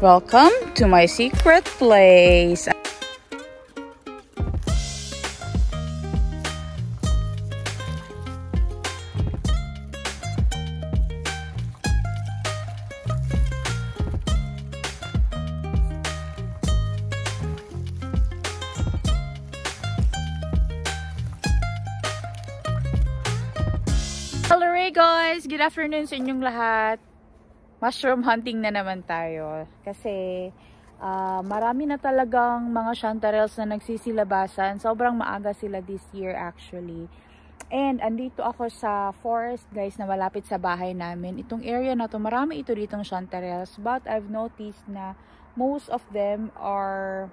Welcome to my secret place. Hello guys! Good afternoon sa inyong lahat. Mushroom hunting na naman tayo. Kasi marami na talagang mga chanterelles na nagsisilabasan. Sobrang maaga sila this year actually. And andito ako sa forest guys na malapit sa bahay namin. Itong area na to, marami ito ditong chanterelles. But I've noticed na most of them are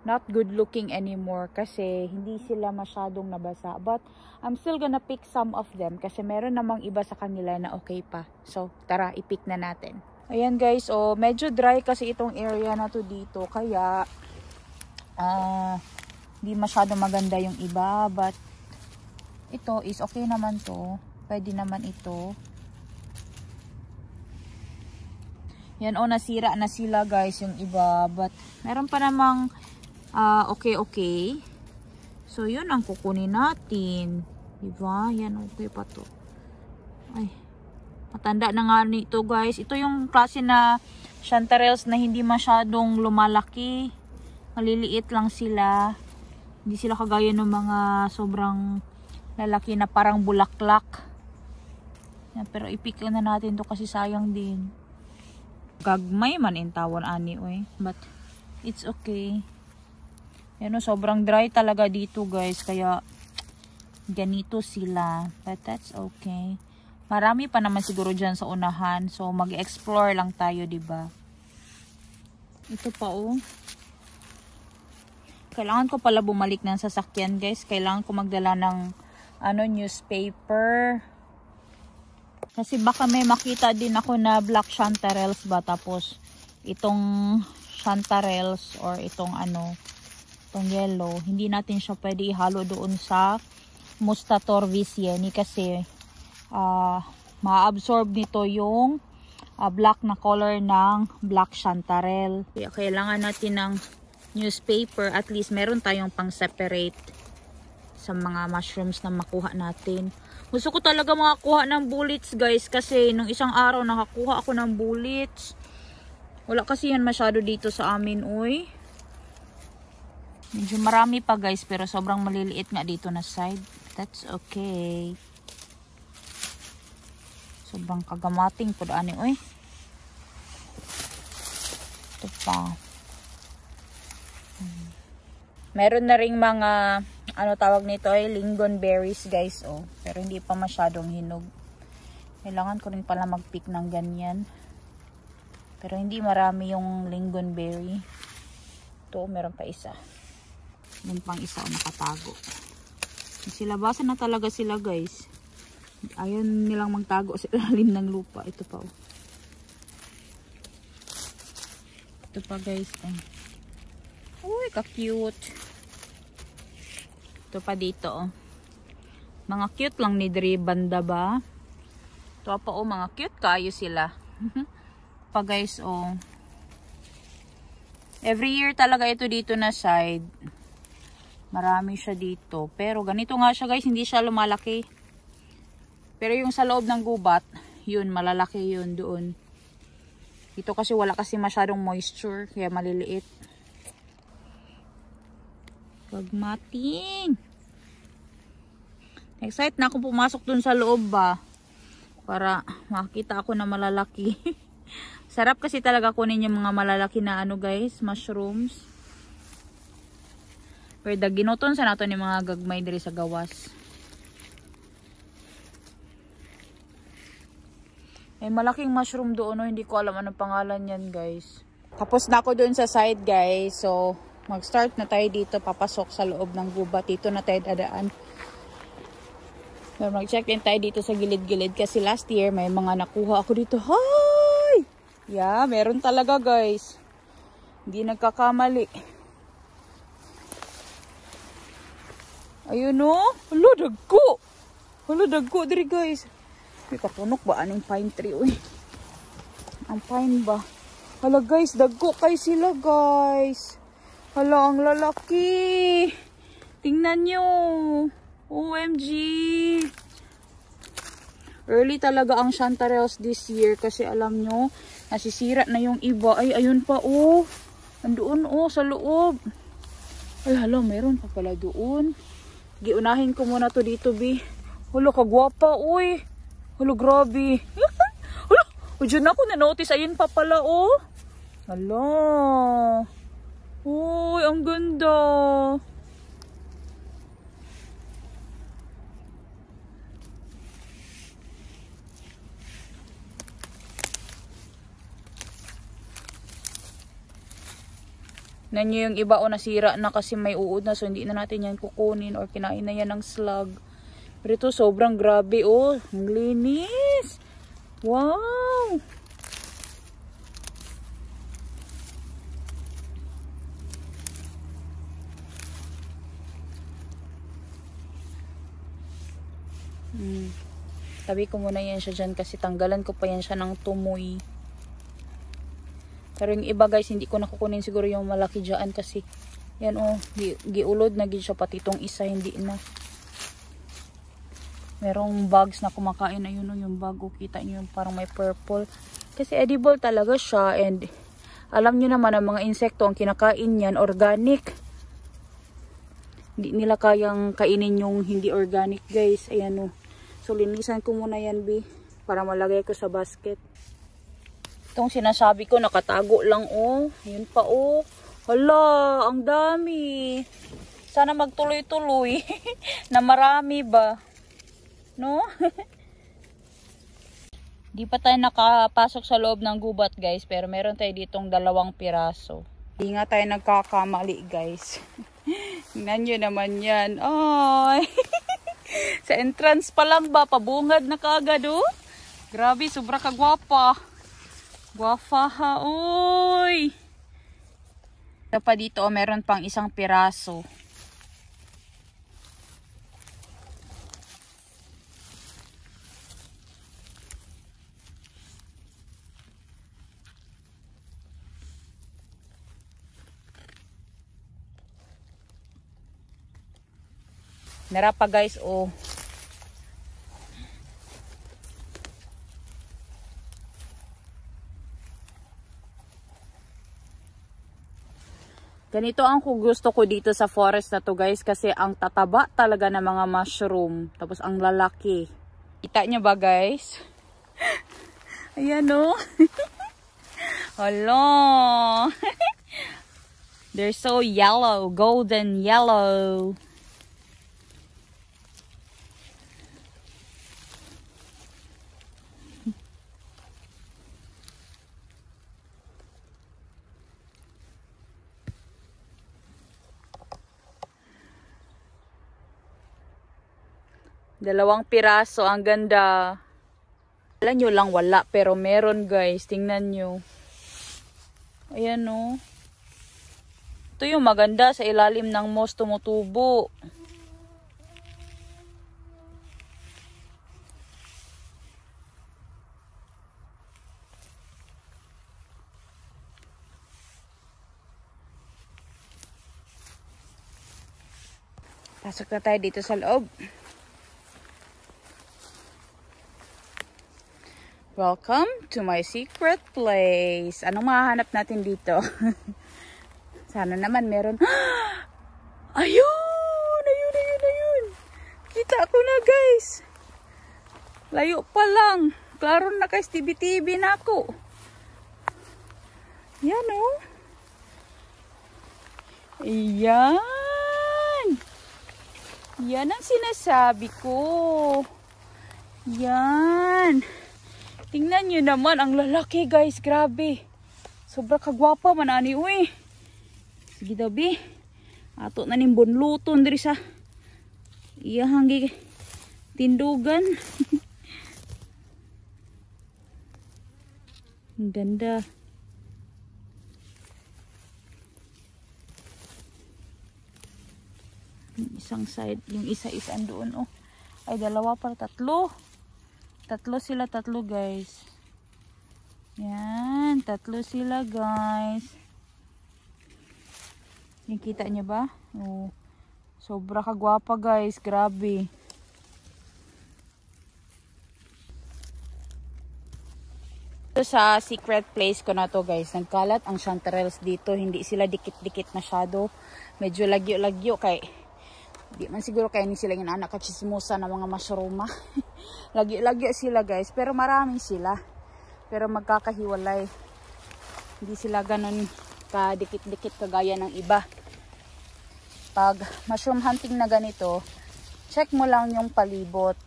not good looking anymore kasi hindi sila masyadong nabasa. But I'm still gonna pick some of them kasi meron namang iba sa kanila na okay pa. So tara, i-pick na natin. Ayan guys, oh, medyo dry kasi itong area na to dito. Kaya hindi masyadong maganda yung iba. But ito is okay naman to. Pwede naman ito. Yan, oh, nasira na sila guys yung iba. But meron pa namang okay. So, yun ang kukunin natin. Diba? Yan, okay pa to. Ay, matanda na nga nito guys. Ito yung klase na chanterelles na hindi masyadong lumalaki. Maliliit lang sila. Hindi sila kagaya ng mga sobrang lalaki na parang bulaklak. Yan, pero i-pick na natin to kasi sayang din. Gagmay man in tawon ani, oy. But, it's okay. Yan, sobrang dry talaga dito guys, kaya ganito sila, but that's okay. Marami pa naman siguro dyan sa unahan, so mag-explore lang tayo, diba? Ito pa, oh. Kailangan ko pala bumalik ng sasakyan guys. Kailangan ko magdala ng newspaper, kasi baka may makita din ako na black chanterelles ba, tapos itong chanterelles or itong itong yellow, hindi natin siya pwede ihalo doon sa Mustator visieni kasi ma-absorb nito yung black na color ng black chanterelle. Kaya kailangan natin ng newspaper, at least meron tayong pang separate sa mga mushrooms na makuha natin. Gusto ko talaga makakuha ng bullets guys, kasi nung isang araw nakakuha ako ng bullets. Wala kasi yan masyado dito sa amin, uy. Medyo marami pa guys, pero sobrang maliliit nga dito na side. That's okay. Sobrang kagamating po daan, uy. Ito pa. Meron na ring mga tawag nito ay lingonberries guys, oh. Pero hindi pa masyadong hinog. Kailangan ko rin pala mag-pick ng ganyan. Pero hindi marami yung lingonberry. Ito, meron pa isa. Yung pang isa nakatago. Silabasan na talaga sila guys. Ayaw nilang magtago sa ilalim ng lupa. Ito pa, oh. Ito pa guys, oh. Uy, ka-cute. Ito pa dito, oh. Mga cute lang ni Dre banda ba? Ito pa, oh, mga cute kayo sila. Pa guys, oh. Every year talaga ito dito na side. Marami siya dito. Pero ganito nga siya guys, hindi siya lumalaki. Pero yung sa loob ng gubat, yun, malalaki yun doon. Dito kasi wala kasi masyadong moisture, kaya maliliit. Pagmating. Excited na akong pumasok dun sa loob ba. Para makita ako na malalaki. Sarap kasi talaga kunin yung mga malalaki na guys, mushrooms. Pero ginuton sa nato ni mga gagmay diri sa gawas. May malaking mushroom doon, no? Hindi ko alam anong pangalan yan guys. Tapos na ako doon sa side guys. So mag-start na tayo dito, papasok sa loob ng gubat. Dito na tayo dadaan. So mag-check din tayo dito sa gilid-gilid kasi last year may mga nakuha ako dito. Hi! Yeah, meron talaga guys. Hindi nagkakamali. Ayun, no? Hala, dagko. Hala, dagko diri guys. May kapunok ba? Anong pine tree, uy? Ang pine ba? Hala guys, dagko kay sila guys. Hala, ang lalaki. Tingnan nyo. OMG. Early talaga ang chanterelles this year kasi alam nyo, nasisira na yung iba. Ay, ayun pa oh. Andoon oh, sa loob. Ay, hala, mayroon pa pala doon. Giunahin ko muna to dito, bi. Hala, kagwapa, uy. Hala, grabe. Hala, dyan ako na-notice. Ayun pa pala, oh. Hala. Uy, ang ganda. Nanyo yung iba o nasira na kasi may uod na, so hindi na natin yan kukunin or kinain na yan ng slug. Pero ito sobrang grabe oh, ang linis. Wow! Tabi ko muna yan siya dyan kasi tanggalan ko pa yan siya ng tumoy. Pero yung iba guys, hindi ko nakukunin siguro yung malaki dyan kasi yan oh, giulod na gid siya, pati itong isa hindi na. Merong bugs na kumakain, ayun oh, yung bug, kita nyo yung parang may purple. Kasi edible talaga siya, and alam nyo naman ang mga insekto ang kinakain yan, organic. Hindi nila kayang kainin yung hindi organic guys, ayan oh. So linisan ko muna yan, bi, para malagay ko sa basket. Itong sinasabi ko, nakatago lang, oh. Yun pa, oh. Hala, ang dami. Sana magtuloy-tuloy. Na marami ba? No? Di pa tayo nakapasok sa loob ng gubat, guys. Pero meron tayo ditong 2 piraso. Di nga tayo nagkakamali, guys. Tingnan nyo naman yan. Ay. Sa entrance pa lang ba? Pabungad na kaagad, oh. Grabe, sobra kagwapa. Guwafa ha, uy! Ito pa dito, oh, meron pang 1 piraso. Meron pa guys, oh. Ganito ang gusto ko dito sa forest na to guys, kasi ang tataba talaga ng mga mushroom. Tapos ang lalaki. Kita nyo ba guys? Ayan o. Hala. They're so yellow. Golden yellow. Dalawang piraso, ang ganda. Alam nyo lang wala, pero meron guys. Tingnan nyo. Ayan o. Ito yung maganda, sa ilalim ng moss tumutubo. Pasok na tayo dito sa loob. Welcome to my secret place. Anong mahahanap natin dito? Sana naman meron. Ayun! Ayun! Kita ko na guys. Layo pa lang. Klaro na guys, tibi-tibi na ako. Yan oh. Yan. Yan ang sinasabi ko. Yan. Tingnan nyo naman, ang lalaki guys, grabe. Sobra kagwapa man ani, uy. Sige daw, bi. Ato na ning bunluton diri sa iyahang tindugan. Ang ganda. Yung isang side, yung isa doon, oh. Ay, 2 para 3. 3 sila, 3 guys. Yan. Yan, tatlo sila guys. Yung kita niyo ba? Oh, sobra kagwapa guys, grabe. Sa secret place ko na to guys, nagkalat ang chanterelles dito, hindi sila dikit-dikit masyado, medyo lagyo-lagyo kay di man siguro kaya ni sila yung anak kachismosa ng mga mushrooma. Lagyo-lagyo sila guys, pero marami sila, pero magkakahiwalay, hindi sila ganun kadikit-dikit kagaya ng iba. Pag mushroom hunting na ganito, check mo lang yung palibot.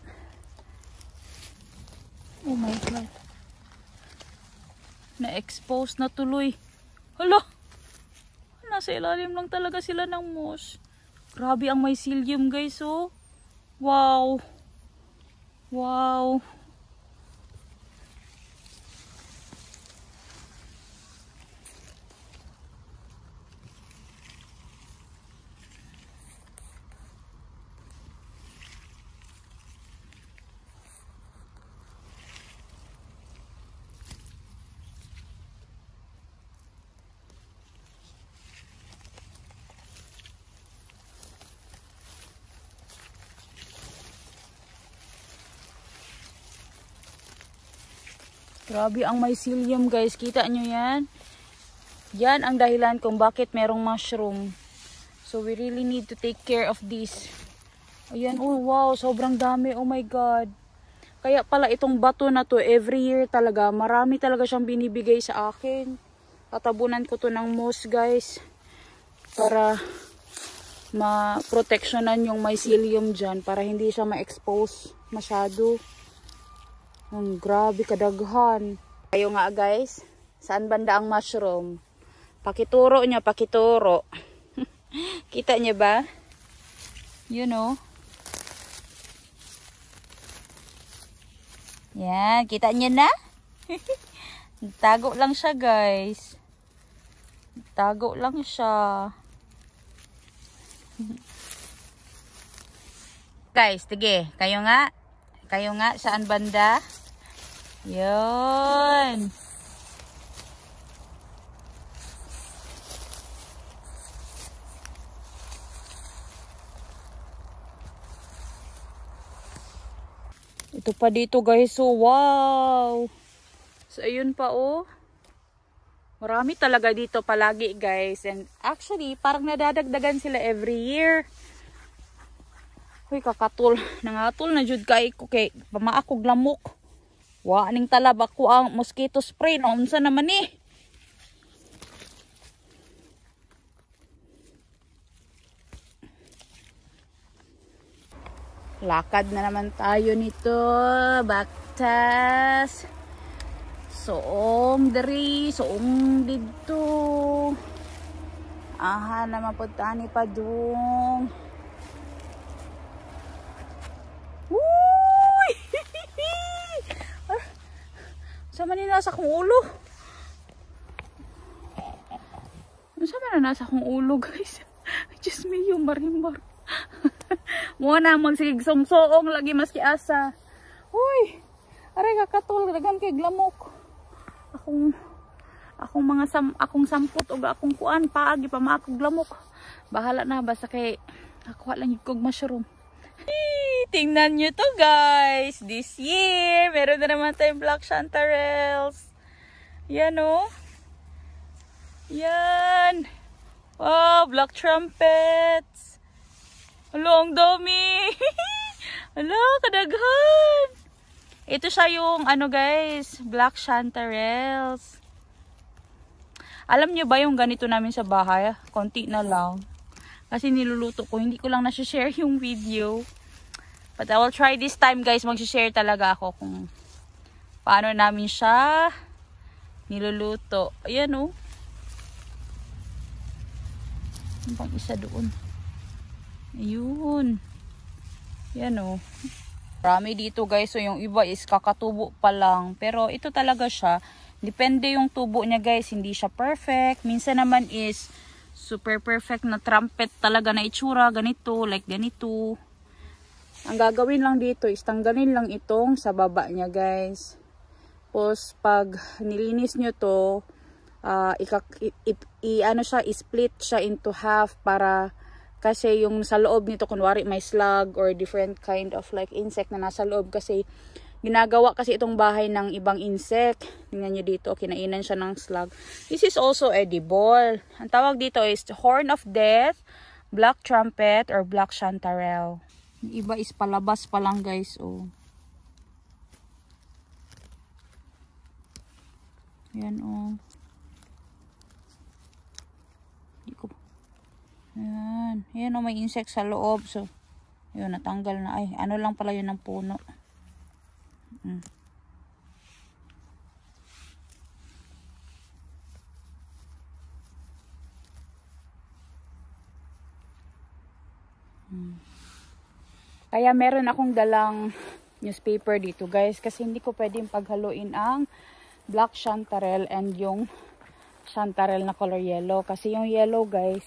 Oh my god, na-expose na tuloy. Hala, nasa ilalim lang talaga sila ng moss. Grabe ang mycelium guys, oh. Wow. Wow. Grabe ang mycelium guys, kita nyo yan? Yan ang dahilan kung bakit merong mushroom. So we really need to take care of this. Ayan, oh wow, sobrang dami, oh my god. Kaya pala itong bato na to, every year talaga, marami talaga siyang binibigay sa akin. Tatabunan ko to ng moss guys, para ma-protectionan yung mycelium dyan, para hindi siya ma-expose masyado. Ang grabe kadaghan. Kayo nga guys, saan banda ang mushroom? Pakituro nyo, pakituro. Kita nyo ba? You know. Yan, kita nyo na? Tago lang siya guys. Tago lang siya. Guys, sige, kayo nga. Kayo nga, saan banda? Yun. Ito pa dito guys, oh wow. So ayun pa oh. Marami talaga dito palagi guys. And actually, parang nadadagdagan sila every year. Uy, kakatul. Nangatul na jud kay ko kay pamaakog lamok. Wa ning talab ako ang mosquito spray. Unsa naman ni? Lakad na naman tayo nito. Baktas. Soong diri. Soong dito. Aha naman po tani pa dong. Sama ni nasa akong ulo. Sama na nasa akong ulo guys. Just me yung marimbar. Muna magsigig song-soong lagi maski asa. Uy, aray kakatul dagan kay glamok. Akong sampot o akong kuan paagi pa maakog glamok. Bahala na basta kay ako lang yung mushroom. Tingnan nyo to guys. This year, meron na naman tayong black chanterelles. Yan o. Yan. Wow, black trumpets. Hala, ang dami. Hala, kadaghan. Ito siya yung ano guys, black chanterelles. Alam nyo ba yung ganito namin sa bahay? Konti na lang. Kasi niluluto ko. Hindi ko lang nasi-share yung video. But I will try this time guys. Mag-share talaga ako kung paano namin siya niluluto. Ayan o. Ano pang isa doon? Ayun. Ayan o. Marami dito guys. So yung iba is kakatubo pa lang. Pero ito talaga siya. Depende yung tubo niya guys. Hindi siya perfect. Minsan naman is super perfect na trumpet talaga na itsura. Ganito. Like ganito. Ang gagawin lang dito is tanggalin lang itong sa baba niya guys. Tapos, pag nilinis nyo to, ano siya, i-split siya into half para kasi yung sa loob nito, kunwari may slug or different kind of like insect na nasa loob kasi ginagawa kasi itong bahay ng ibang insect. Tingnan nyo dito, kinainan siya ng slug. This is also edible. Ang tawag dito is horn of death, black trumpet, or black chanterelle. Yung iba is palabas pa lang guys, oh. Yan, oh. Ayan. Ayan o, may insect sa loob. So, yun, natanggal na. Ay, ano lang pala yun ng puno. Kaya meron akong dalang newspaper dito guys. Kasi hindi ko pwedeng paghaluin ang black chanterelle and yung chanterelle na color yellow. Kasi yung yellow guys,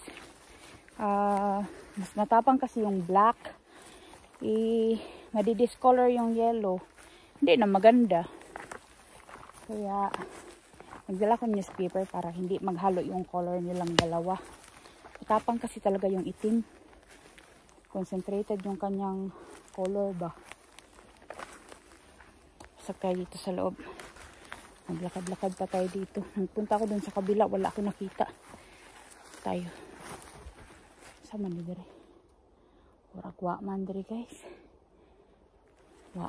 mas matapang kasi yung black. Madidiscolor yung yellow. Hindi na maganda. Kaya, nagdala ko newspaper para hindi maghalo yung color nilang dalawa. Matapang kasi talaga yung itim. Concentrated yung kanyang color ba. Pasok tayo dito sa loob. Naglakad-lakad pa tayo dito. Nagpunta ako dun sa kabila. Wala ako nakita. Tayo. Sama ni dere. Urak man dere guys.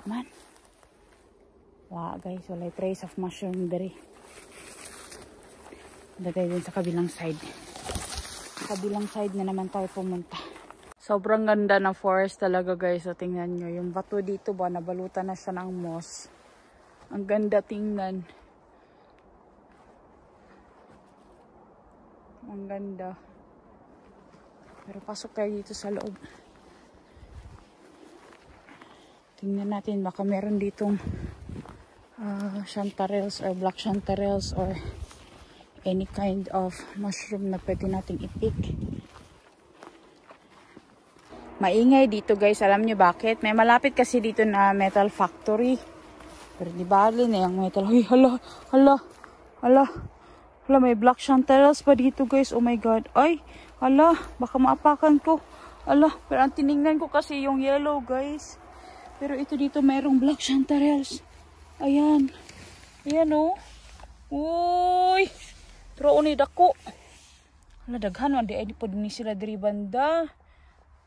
Man. Guys. Wala trace of mushroom dere. Punta tayo dun sa kabilang side. Sa kabilang side na naman tayo pumunta. Sobrang ganda ng forest talaga guys. So tingnan nyo. Yung bato dito ba, nabalutan na siya ng moss. Ang ganda tingnan. Ang ganda. Pero pasok tayo dito sa loob. Tingnan natin baka meron ditong chanterelles or black chanterelles or any kind of mushroom na pwede nating i-pick. Maingay dito guys. Alam nyo bakit? May malapit kasi dito na metal factory. Pero di bali na yung metal. Ay, hala, may black chanterelles pa dito guys. Oh my god. Ay, hala, baka maapakan ko. Hala, pero ang tinignan ko kasi yung yellow guys. Pero ito dito mayroong black chanterelles. Ayan. Ayan oh. Uy. Pero unay dako. Hala, daghan. Hindi po din sila diri banda.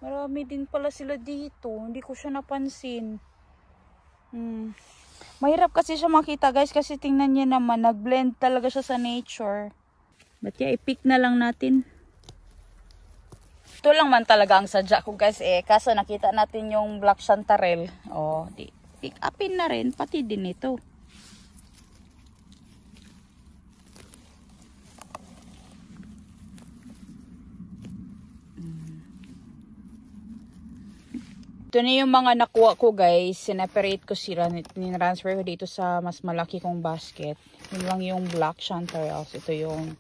Marami din pala sila dito. Hindi ko siya napansin. Mahirap kasi siya makita guys. Kasi tingnan niya naman. Nag-blend talaga siya sa nature. But yeah, i-pick na lang natin. Ito lang man talaga ang sadya ko guys eh. Kaso nakita natin yung black chanterelle. Oh, pick upin na rin. Pati din ito. Ito na yung mga nakuha ko guys. Sineperate ko sila. Ninransfer ko dito sa mas malaki kong basket. Yun lang yung black chanterelles. Ito yung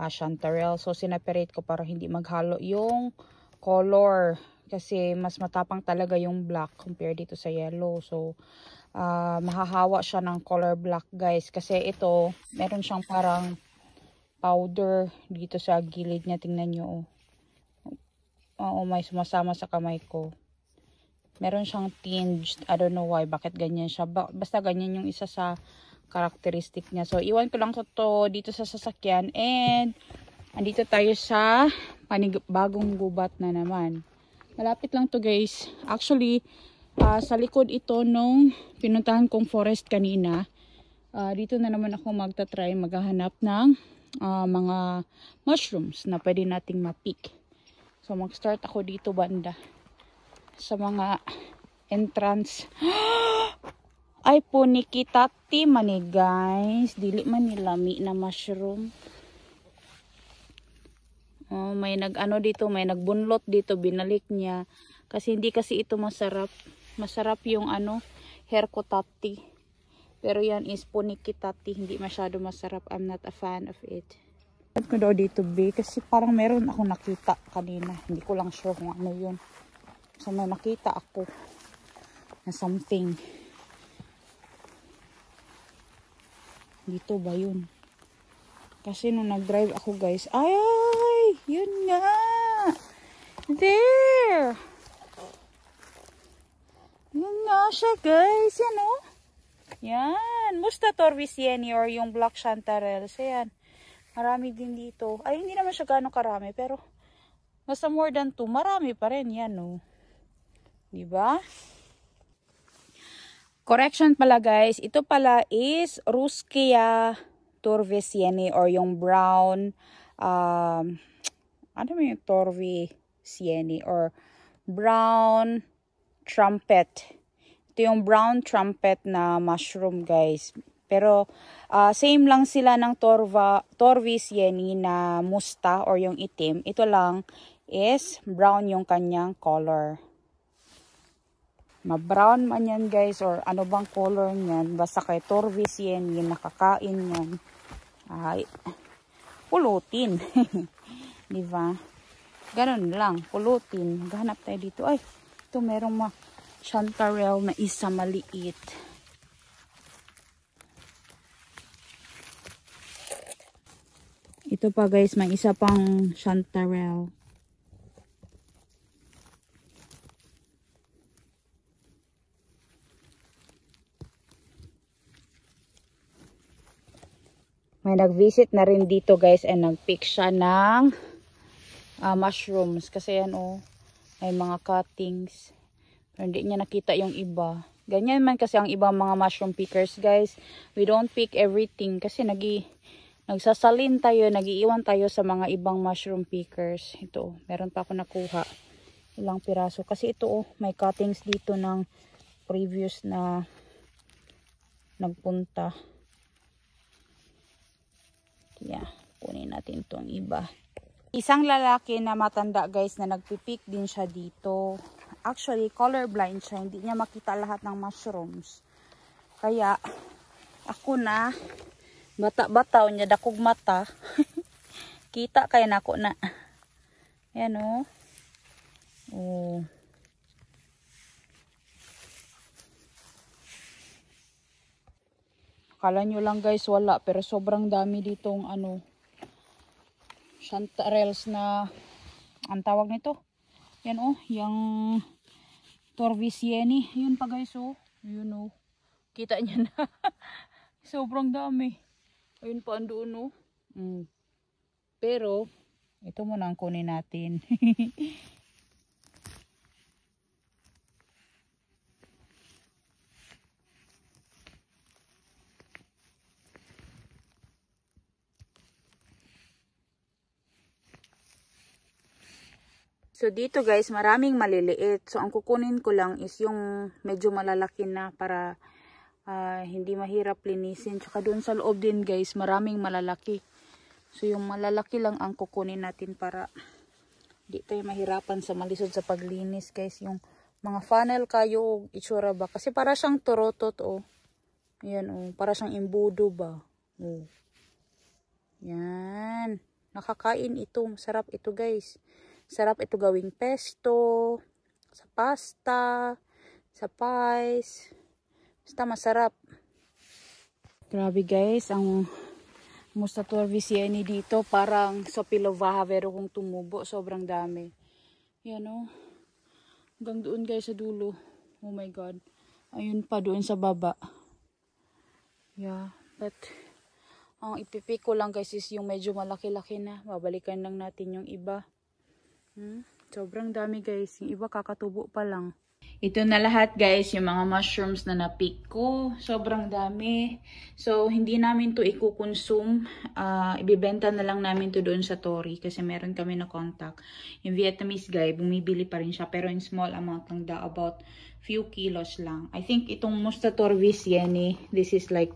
chanterelle. So sineperate ko para hindi maghalo yung color. Kasi mas matapang talaga yung black compared dito sa yellow. So mahahawa siya ng color black guys. Kasi ito, meron siyang parang powder dito sa gilid niya. Tingnan nyo. Oo, may sumasama sa kamay ko. Meron siyang tinged. I don't know why. Bakit ganyan siya. Basta ganyan yung isa sa karakteristik niya. So, iwan ko lang to dito sa sasakyan. And, andito tayo sa bagong gubat na naman. Malapit lang to guys. Actually, sa likod ito nung pinuntahan kong forest kanina. Dito na naman ako magta-try maghahanap ng mga mushrooms na pwede nating ma-pick. So, mag-start ako dito banda. Sa mga entrance. Ay po ni kitati mani guys. Dili man nilami na mushroom. Oh, may nag-ano dito, may nagbunlot dito, binalik niya. Kasi hindi kasi ito masarap. Masarap yung herkotati. Pero yan is punikitati, hindi masyado masarap. I'm not a fan of it. Alam ko daw dito B kasi parang meron ako nakita kanina. Hindi ko lang sure kung ano yun. So may nakita ako na something. Dito ba yun? Kasi nung nag-drive ako guys, ay, yun nga. There. Yun nga siya guys, yan o. Yan, musta Torvis Yeni or yung black chanterelles. Ayan, marami din dito. Ay, hindi naman siya gano'ng karami, pero basta more than 2, marami pa rin. Yan o. Diba? Correction pala guys, ito pala is Ruskia Torvis Yeni or yung brown, ano mo yung Torvis Yeni or brown trumpet. Ito yung brown trumpet na mushroom guys. Pero same lang sila ng Torvis Yeni na musta or yung itim. Ito lang is brown yung kanyang color. Ma-brown man yan guys or ano bang color niyan. Basta kay Torvis Yeni nakakain yan. Ay, pulutin. Diba? Ganun lang, pulutin. Maghanap tayo dito. Ay, ito merong chanterelle na isa maliit. Ito pa guys, may isa pang chanterelle. May nag-visit na rin dito guys and nag-pick siya ng mushrooms. Kasi yan may mga cuttings. Pero hindi niya nakita yung iba. Ganyan man kasi ang ibang mga mushroom pickers guys. We don't pick everything kasi nagsasalin tayo, nagiiwan tayo sa mga ibang mushroom pickers. Ito, meron pa ako nakuha. Ilang piraso. Kasi ito may cuttings dito ng previous na nagpunta. Yeah, kunin natin itong iba. Isang lalaki na matanda guys na nagpipik din siya dito. Actually, colorblind siya. Hindi niya makita lahat ng mushrooms. Kaya, ako na, bata-bataw niya, dakog mata. Kita kaya na ako na. Yan o. Oh. Akala nyo lang guys wala, pero sobrang dami ditong chanterelles na, ang tawag nito. Yan yung Torvis Yeni. Yun pa guys Yun kita nyo na. Sobrang dami. Ayun pa andoon Pero, ito muna ang kunin natin. So, dito guys, maraming maliliit. So, ang kukunin ko lang is yung medyo malalaki na para hindi mahirap linisin. Tsaka doon sa loob din guys, maraming malalaki. So, yung malalaki lang ang kukunin natin para di tayo mahirapan sa malisod sa paglinis guys. Yung mga funnel kayo, itsura ba? Kasi para siyang turotot Ayan para siyang imbudo ba? Yan. Nakakain ito. Sarap ito guys. Sarap ito gawing pesto, sa pasta, sa pies. Basta masarap. Grabe guys, ang musta Torvis Yeni dito. Parang sa Pilovaha, pero kung tumubo, sobrang dami. Yan hanggang doon guys sa dulo. Oh my god. Ayun pa doon sa baba. Yeah, but ang ipipik ko lang guys is yung medyo malaki-laki na. Babalikan lang natin yung iba. Sobrang dami guys. Yung iba kakatubo pa lang. Ito na lahat guys, yung mga mushrooms na na-pick ko. Sobrang dami. So, hindi namin to i-consume. Ibibenta na lang namin to doon sa Tori kasi meron kami na contact. Yung Vietnamese guy, bumibili pa rin siya pero in small amount lang daw, about few kilos lang. I think itong musta Torvis Yeni, this is like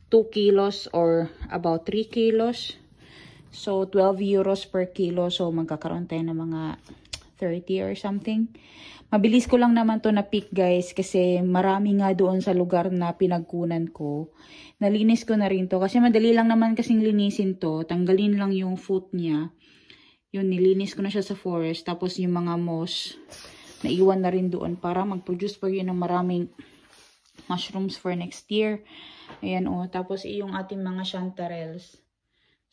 2 kilos or about 3 kilos. So, 12 euros per kilo. So, magkakaroon tayo ng mga 30 or something. Mabilis ko lang naman to na pick guys. Kasi marami nga doon sa lugar na pinagkunan ko. Nalinis ko na rin to. Kasi madali lang naman kasing linisin to. Tanggalin lang yung foot niya. Yun, nilinis ko na siya sa forest. Tapos yung mga moss, naiwan na rin doon para mag-produce pa yun ng maraming mushrooms for next year. Ayan o. Tapos yung ating mga chanterelles.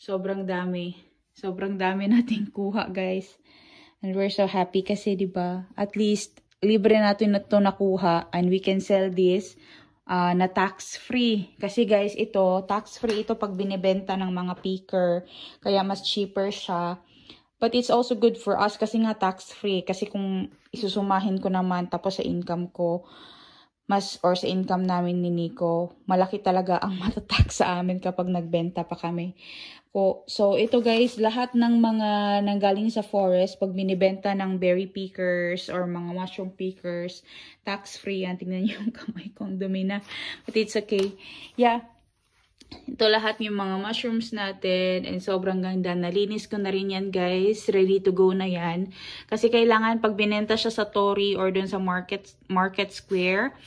Sobrang dami. Sobrang dami nating kuha, guys. And we're so happy kasi, diba? At least, libre natin na ito nakuha. And we can sell this na tax-free. Kasi, guys, ito, tax-free ito pag binibenta ng mga picker. Kaya mas cheaper siya. But it's also good for us kasi nga tax-free. Kasi kung isusumahin ko naman tapos sa income ko, or sa income namin ni Nico, malaki talaga ang matatax sa amin kapag nagbenta pa kami. So, ito guys, lahat ng mga nanggaling sa forest, pag binibenta ng berry pickers or mga mushroom pickers, tax-free yan. Tingnan niyo yung kamay kong dumi na. But it's okay. Yeah. Ito lahat yung mga mushrooms natin and sobrang ganda. Nalinis ko na rin yan guys. Ready to go na yan. Kasi kailangan pag binenta siya sa Tori or dun sa Market Square,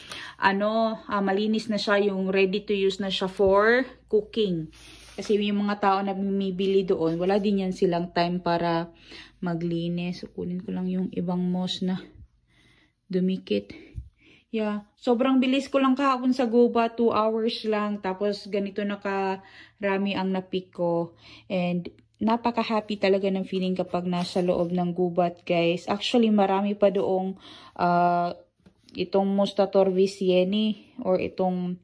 malinis na siya, yung ready to use na siya for cooking. Kasi yung mga tao na bumibili doon, wala din yan silang time para maglinis. So, kunin ko lang yung ibang moss na dumikit. Yeah, sobrang bilis ko lang kahapon sa gubat, 2 hours lang. Tapos ganito nakarami ang na-pick ko. And napaka-happy talaga ng feeling kapag nasa loob ng gubat, guys. Actually, marami pa doong itong Mustator Visieni or itong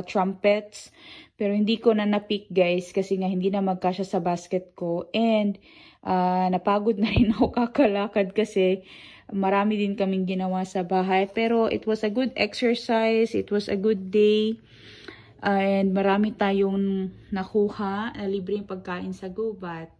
trumpets. Pero hindi ko na na-pick, guys, kasi nga hindi na magkasya sa basket ko. And napagod na rin ako kakalakad kasi marami din kaming ginawa sa bahay. Pero it was a good exercise. It was a good day. And marami tayong nakuha na libreng pagkain sa gubat.